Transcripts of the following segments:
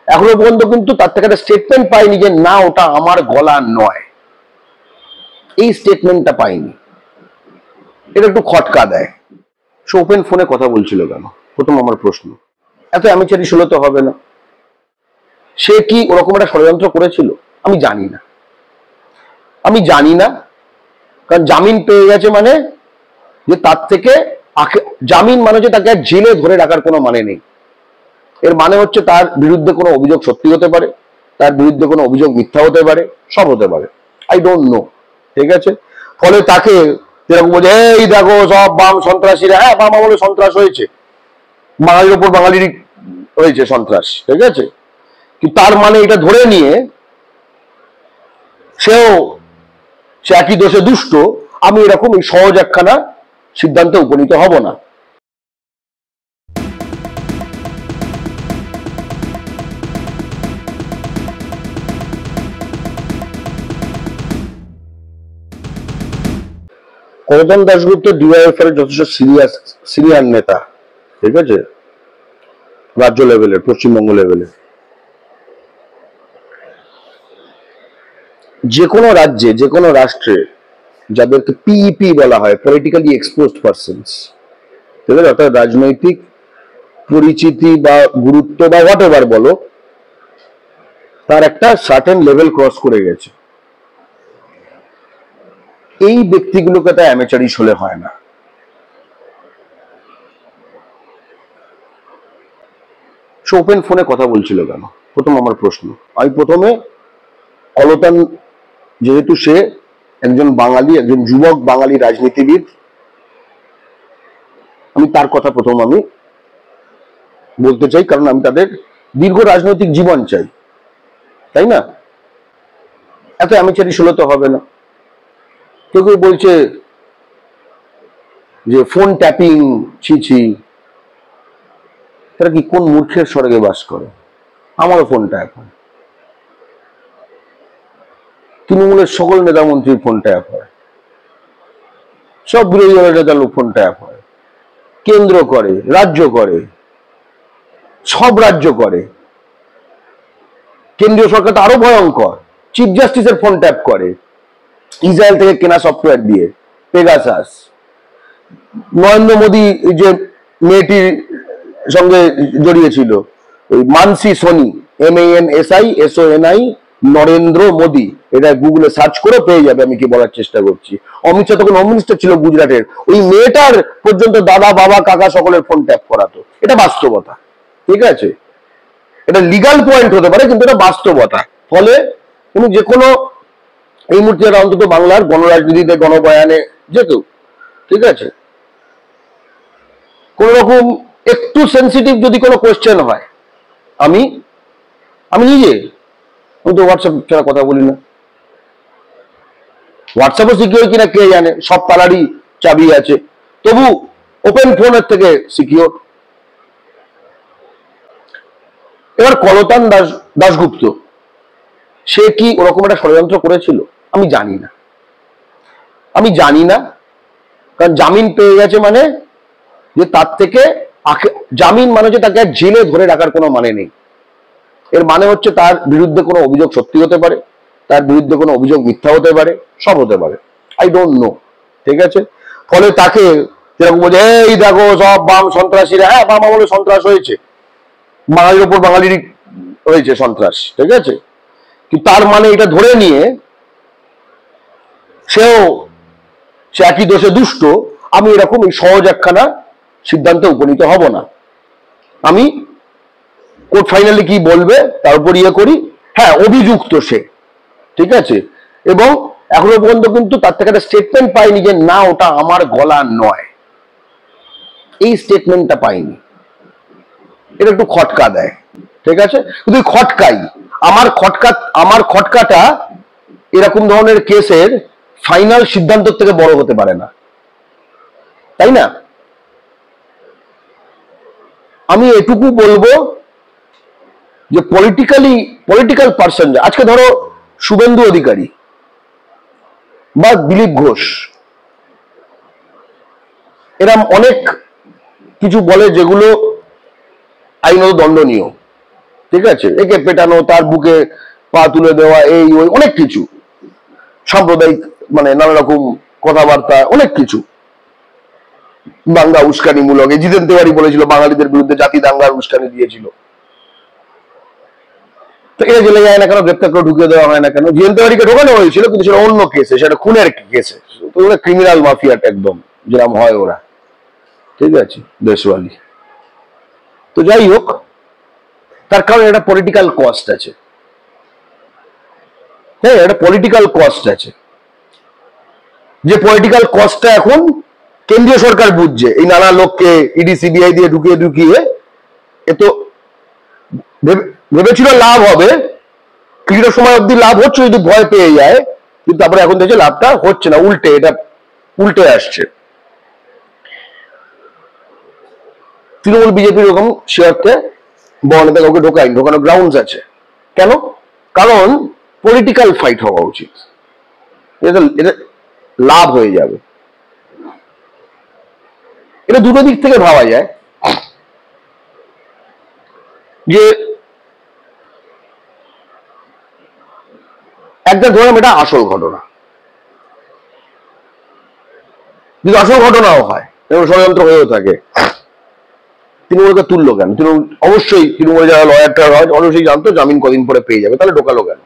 এখনো পর্যন্ত কিন্তু তার থেকে একটা স্টেটমেন্ট পাইনি যে না ওটা আমার গলা নয়, এই স্টেটমেন্টটা পাইনি। এটা একটু খটকা দেয়। সে ওপেন ফোনে কথা বলছিল কেন, প্রথম আমার প্রশ্ন। এত অ্যামেচারি হলে তো হবে না। সে কি ওরকম একটা ষড়যন্ত্র করেছিল? আমি জানি না, আমি জানি না। কারণ জামিন পেয়ে গেছে মানে যে তার থেকে জামিন মানে যে তাকে জেলে ধরে রাখার কোনো মানে নেই। এর মানে হচ্ছে তার বিরুদ্ধে কোনো অভিযোগ সত্যি হতে পারে, তার বিরুদ্ধে কোনো অভিযোগ মিথ্যা হতে পারে, সব হতে পারে। আই ডোন্ট নো, ঠিক আছে? ফলে তাকে যেরকম বলছে এই দেখো সব বাম সন্ত্রাসীরা, হ্যাঁ বাম আমলে সন্ত্রাস হয়েছে, বাঙালির ওপর বাঙালিরই হয়েছে সন্ত্রাস, ঠিক আছে? কিন্তু তার মানে এটা ধরে নিয়ে সে একই দোষে দুষ্ট, আমি এরকম এই সহজ একখানা সিদ্ধান্তে উপনীত হব না। কলতন দাশগুপ্ত ডিওয়াইএফ এর যথেষ্ট সিনিয়র নেতা, ঠিক আছে, রাজ্য লেভেলের, পশ্চিমবঙ্গ লেভেলের। যে কোনো রাজ্যে, যে কোনো রাষ্ট্রে যাদেরকে পিইপি বলা হয়, পলিটিক্যালি এক্সপোজড পারসনস, ঠিক আছে, অর্থাৎ রাজনৈতিক পরিচিতি বা গুরুত্ব বা হোয়াট এভার বলো, তার একটা সার্টেন লেভেল ক্রস করে গেছে। এই ব্যক্তিগুলোকে তো অ্যামেচারিশ হলে হয় না। সে ওপেন ফোনে কথা বলছিল কেন, প্রথম আমার প্রশ্ন। আমি প্রথমে কলতান, যেহেতু সে একজন বাঙালি, একজন যুবক বাঙালি রাজনীতিবিদ, আমি তার কথা প্রথম আমি বলতে চাই, কারণ আমি তাদের দীর্ঘ রাজনৈতিক জীবন চাই, তাই না? এত অ্যামেচারিশ হলে তো হবে না। কেউ কেউ বলছে যে ফোন ট্যাপিং, ছি, তারা কি কোন মূর্খের স্বর্গে বাস করে? আমারও ফোন ট্যাপ হয়, তৃণমূলের সকল নেতা মন্ত্রীর ফোন ট্যাপ হয়, সব বিরোধী দলের নেতার ফোন ট্যাপ হয়, কেন্দ্র করে, রাজ্য করে, সব রাজ্য করে। কেন্দ্রীয় সরকার তো আরো ভয়ঙ্কর, চিফ জাস্টিসের ফোন ট্যাপ করে ইসরায়েল থেকে কেনা সফটওয়্যার দিয়ে, পেগাসাস। নরেন্দ্র মোদী যে মেয়েটির সঙ্গে জড়িয়েছিল, ওই মানসি সোনি, MANSI নরেন্দ্র মোদী, এটা গুগলে সার্চ করে পেয়ে যাবে আমি কি বলার চেষ্টা করছি। অমিত শাহ তখন হোম মিনিস্টার ছিল গুজরাটের, ওই মেয়েটার পর্যন্ত দাদা বাবা কাকা সকলের ফোন ট্যাপ করাতো। এটা বাস্তবতা, ঠিক আছে? এটা লিগাল পয়েন্ট হতে পারে, কিন্তু এটা বাস্তবতা। ফলে তুমি যে কোনো, এই মুহূর্তে অন্তত বাংলার গণরাজনীতিতে, গণবয়ানে যেত, ঠিক আছে, কোন রকম একটু সেন্সিটিভ যদি কোনো কোয়েশ্চেন হয়, আমি নিজে, আমি তো হোয়াটসঅ্যাপ ছাড়া কথা বলি না। হোয়াটসঅ্যাপও সিকিউর কিনা কে জানে, সব তালারই চাবি আছে, তবু ওপেন ফোনের থেকে সিকিউর। এবার কলতান দাশগুপ্ত, সে কি ওরকম একটা ষড়যন্ত্র করেছিল? আমি জানি না, আমি জানি না। কারণ জামিন পেয়ে গেছে মানে যে তার থেকে জামিন মানে যে তাকে জেলে ধরে রাখার কোনো মানে নেই। এর মানে হচ্ছে তার বিরুদ্ধে কোনো অভিযোগ সত্যি হতে পারে, তার বিরুদ্ধে কোনো অভিযোগ মিথ্যা হতে পারে, সব হতে পারে। আই ডোন্ট নো, ঠিক আছে? ফলে তাকে যেরকম বলছে এই দেখো সব বাম সন্ত্রাসীরা, হ্যাঁ বাম আমলে সন্ত্রাস হয়েছে, বাঙালির ওপর বাঙালিরই হয়েছে সন্ত্রাস, ঠিক আছে? কিন্তু তার মানে এটা ধরে নিয়ে সে একই দোষে দুষ্ট, আমি এরকম এই সহজ একখানা সিদ্ধান্তে উপনীত হব না। আমি কোর্ট ফাইনালি কি বলবে তার উপর ইয়ে করি। হ্যাঁ, অভিযুক্ত সে, ঠিক আছে, এবং এখনো পর্যন্ত কিন্তু তার থেকে একটা স্টেটমেন্ট পাইনি যে না ওটা আমার গলা নয়, এই স্টেটমেন্টটা পাইনি। এটা একটু খটকা দেয়, ঠিক আছে? কিন্তু খটকাই, আমার খটকাটা এরকম ধরনের কেসের ফাইনাল সিদ্ধান্ত থেকে বড় হতে পারে না, তাই না? আমি এটুকু বলবো যে পলিটিক্যাল পার্সন, আজকে ধরো শুভেন্দু অধিকারী বা দিলীপ ঘোষ, এরা অনেক কিছু বলে যেগুলো আইনত দণ্ডনীয়, ঠিক আছে, একে পেটানো, তার বুকে পা তুলে দেওয়া, এই ওই অনেক কিছু, সাম্প্রদায়িক মানে নানা রকম কথাবার্তা, অনেক কিছু, দাঙ্গা উস্কানিমূলক। জিতেন তেওয়ারি বলেছিল বাঙালিদের বিরুদ্ধে জাতি দাঙ্গার উস্কানি দিয়েছিল। তো এরা জেলে যায় না কেন, গ্রেপ্তার করে ঢুকিয়ে দেওয়া হয় না কেন? জিতেন তেওয়ারিকে ঢোকানো হয়েছিল, কিন্তু সেটা অন্য কেসে, সেটা খুনের কেসে, ক্রিমিনাল মাফিয়াটা একদম যেরকম হয় ওরা, ঠিক আছে, দেশওয়ালি। তো যাই হোক, তার কারণ একটা পলিটিক্যাল কস্ট আছে। হ্যাঁ, একটা পলিটিক্যাল কস্ট আছে, যে পলিটিক্যাল কস্টটা এখন কেন্দ্রীয় সরকার বুঝছে। এই নানা লোককে ইডি সিবিআই দিয়ে ঢুকিয়ে ঢুকিয়ে এ তো ভেবেছিল লাভ হবে, কিছুটা সময় অব্দি লাভ হচ্ছে যদি ভয় পেয়ে যায়, কিন্তু তারপরে এখন দেখছে লাভটা হচ্ছে না, উল্টে এটা উল্টে আসছে। তৃণমূল বিজেপি এরকম সে অর্থে বর্ণাতে কাউকে ঢোকানো গ্রাউন্ডস আছে। কেন? কারণ পলিটিক্যাল ফাইট হওয়া উচিত, এটা লাভ হয়ে যাবে। এটা দুটো দিক থেকে ভাবা যায়, যে একটা ধরলাম এটা আসল ঘটনা, যদি আসল ঘটনাও হয় এবং ষড়যন্ত্র হয়েও থাকে, তৃণমূলকে তুললো কেন? তৃণমূল অবশ্যই, তৃণমূলে যারা লয়ারটা হয় অবশ্যই জানতো জামিন কদিন পরে পেয়ে যাবে, তাহলে ঢোকালো কেন?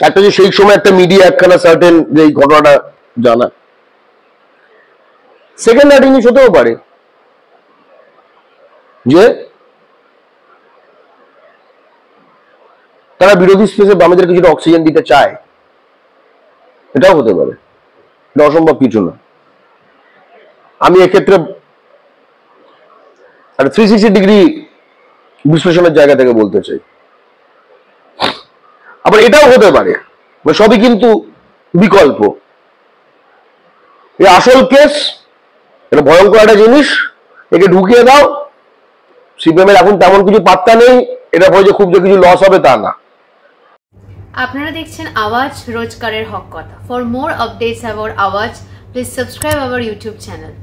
একটা যে সেই সময় একটা মিডিয়া একখানা সার্টেন যে এই ঘটনাটা জানা, সেকেন্ড একটা জিনিস হতেও পারে যে তারা বিরোধী স্পেসে বামেদের কিছুটা অক্সিজেন দিতে চায়, এটাও হতে পারে, এটা অসম্ভব কিছু না। আমি এক্ষেত্রে 360 ডিগ্রি বিশ্লেষণের জায়গা থেকে বলতে চাই। আবার এটাও হতে পারে, সবই কিন্তু বিকল্প। এই আসল কেস, এটা ভয়ঙ্কর একটা জিনিস, একে ঢুকিয়ে দাও, সিপিএম এর এখন তেমন কিছু পাত্তা নেই, এটা ভয় যে খুব যে কিছু লস হবে তা না। আপনারা দেখছেন আওয়াজ, রোজকারের হক কথা। ফর মোর আপডেটস অ্যাবাউট আওয়াজ, please subscribe our YouTube channel.